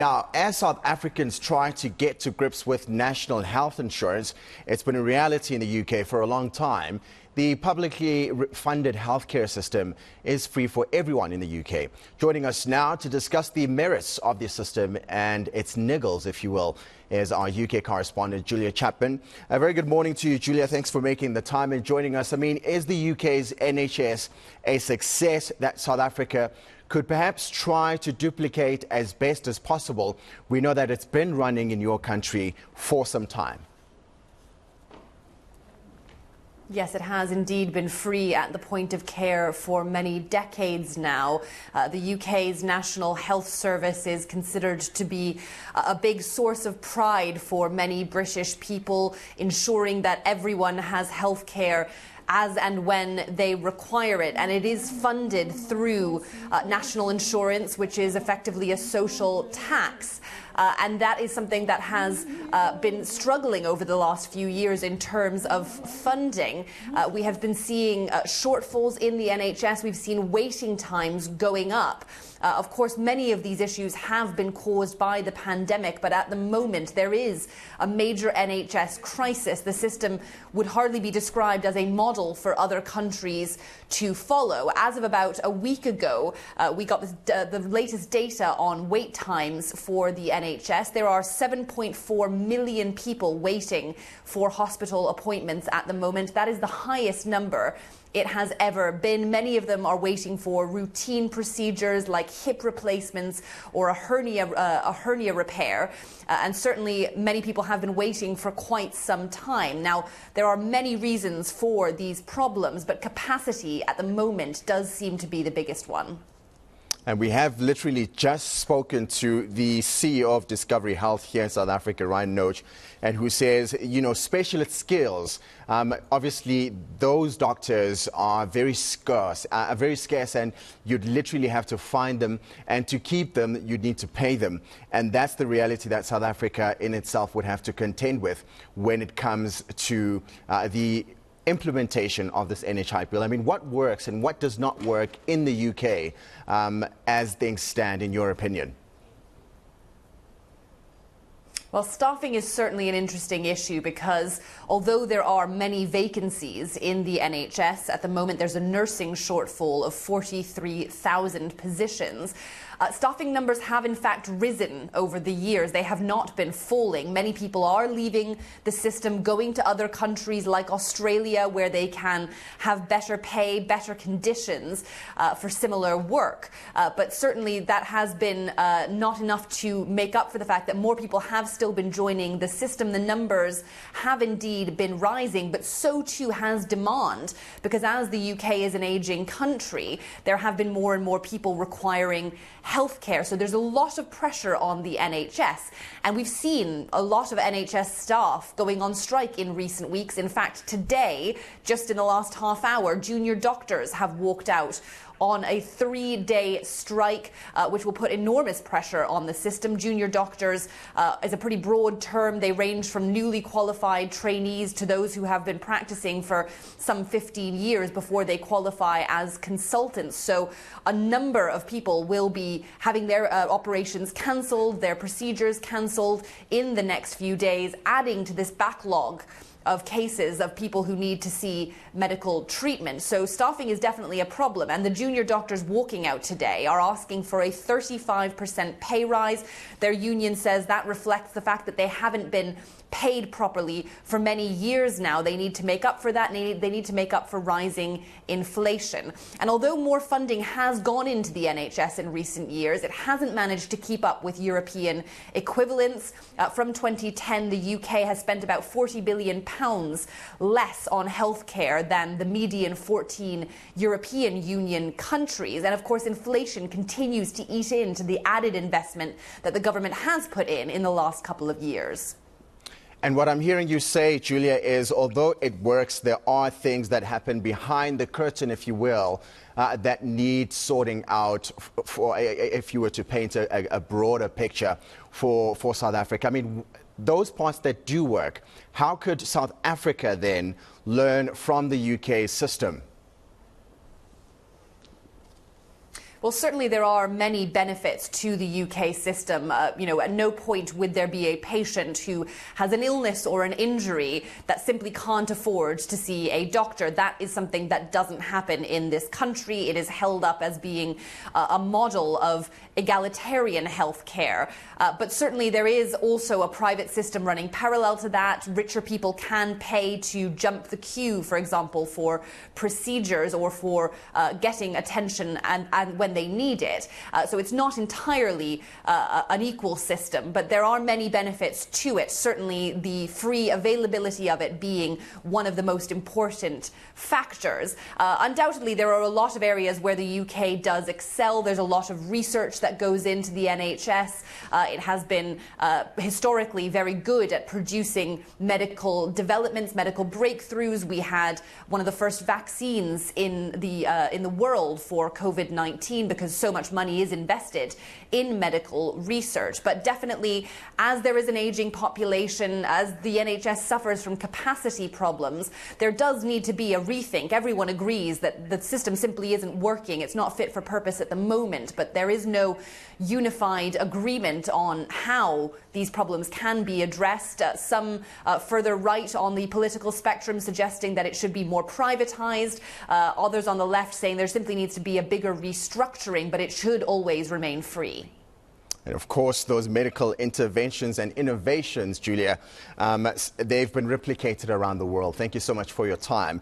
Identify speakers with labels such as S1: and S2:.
S1: Now, as South Africans try to get to grips with national health insurance, it's been a reality in the UK for a long time. The publicly funded healthcare system is free for everyone in the UK. Joining us now to discuss the merits of the system and its niggles, if you will, is our UK correspondent, Julia Chapman. A very good morning to you, Julia. Thanks for making the time and joining us. I mean, is the UK's NHS a success that South Africa could perhaps try to duplicate as best as possible? We know that it's been running in your country for some time.
S2: Yes, it has indeed been free at the point of care for many decades now. The UK's National Health Service is considered to be a big source of pride for many British people, ensuring that everyone has health care as and when they require it. And it is funded through national insurance, which is effectively a social tax. And that is something that has been struggling over the last few years in terms of funding. We have been seeing shortfalls in the NHS. We've seen waiting times going up. Of course, many of these issues have been caused by the pandemic, but at the moment there is a major NHS crisis. The system would hardly be described as a model for other countries to follow. As of about a week ago, we got the latest data on wait times for the NHS. There are 7.4 million people waiting for hospital appointments at the moment. That is the highest number it has ever been. Many of them are waiting for routine procedures like hip replacements or a hernia repair. And certainly many people have been waiting for quite some time. Now, there are many reasons for these problems, but capacity at the moment does seem to be the biggest one.
S1: And we have literally just spoken to the CEO of Discovery Health here in South Africa, Ryan Noach, and who says, you know, specialist skills, obviously those doctors are very scarce, and you'd literally have to find them, and to keep them, you'd need to pay them. And that's the reality that South Africa in itself would have to contend with when it comes to the implementation of this NHI bill. I mean, what works and what does not work in the UK as things stand, in your opinion?
S2: Well, staffing is certainly an interesting issue because although there are many vacancies in the NHS, at the moment there's a nursing shortfall of 43,000 positions. Staffing numbers have in fact risen over the years. They have not been falling. Many people are leaving the system, going to other countries like Australia, where they can have better pay, better conditions for similar work. But certainly that has been not enough to make up for the fact that more people have still been joining the system. The numbers have indeed been rising, but so too has demand, because as the UK is an aging country, there have been more and more people requiring healthcare. So there's a lot of pressure on the NHS. And we've seen a lot of NHS staff going on strike in recent weeks. In fact, today, just in the last half hour, junior doctors have walked out on a 3-day strike, which will put enormous pressure on the system. Junior doctors is a pretty broad term. They range from newly qualified trainees to those who have been practicing for some 15 years before they qualify as consultants. So a number of people will be having their operations cancelled, their procedures cancelled in the next few days, adding to this backlog of cases of people who need to see medical treatment. So staffing is definitely a problem, and the junior doctors walking out today are asking for a 35% pay rise. Their union says that reflects the fact that they haven't been paid properly for many years now. They need to make up for that. They need to make up for rising inflation. And although more funding has gone into the NHS in recent years, it hasn't managed to keep up with European equivalents. From 2010, the UK has spent about £40 billion less on healthcare than the median 14 European Union countries. And of course, inflation continues to eat into the added investment that the government has put in the last couple of years.
S1: And what I'm hearing you say, Julia, is although it works, there are things that happen behind the curtain, if you will, that need sorting out for if you were to paint a broader picture for South Africa. I mean, those parts that do work, how could South Africa then learn from the UK system?
S2: Well, certainly there are many benefits to the UK system. At no point would there be a patient who has an illness or an injury that simply can't afford to see a doctor. That is something that doesn't happen in this country. It is held up as being a model of egalitarian health care. But certainly there is also a private system running parallel to that. Richer people can pay to jump the queue, for example, for procedures or for getting attention and when they need it. So it's not entirely an equal system, but there are many benefits to it. Certainly the free availability of it being one of the most important factors. Undoubtedly, there are a lot of areas where the UK does excel. There's a lot of research that goes into the NHS. It has been historically very good at producing medical developments, medical breakthroughs. We had one of the first vaccines in the world for COVID-19 because so much money is invested in medical research. But definitely, as there is an aging population, as the NHS suffers from capacity problems, there does need to be a rethink. Everyone agrees that the system simply isn't working. It's not fit for purpose at the moment, but there is no unified agreement on how these problems can be addressed. Some further right on the political spectrum suggesting that it should be more privatised. Others on the left saying there simply needs to be a bigger restructuring, but it should always remain free.
S1: And of course, those medical interventions and innovations, Julia, they've been replicated around the world. Thank you so much for your time.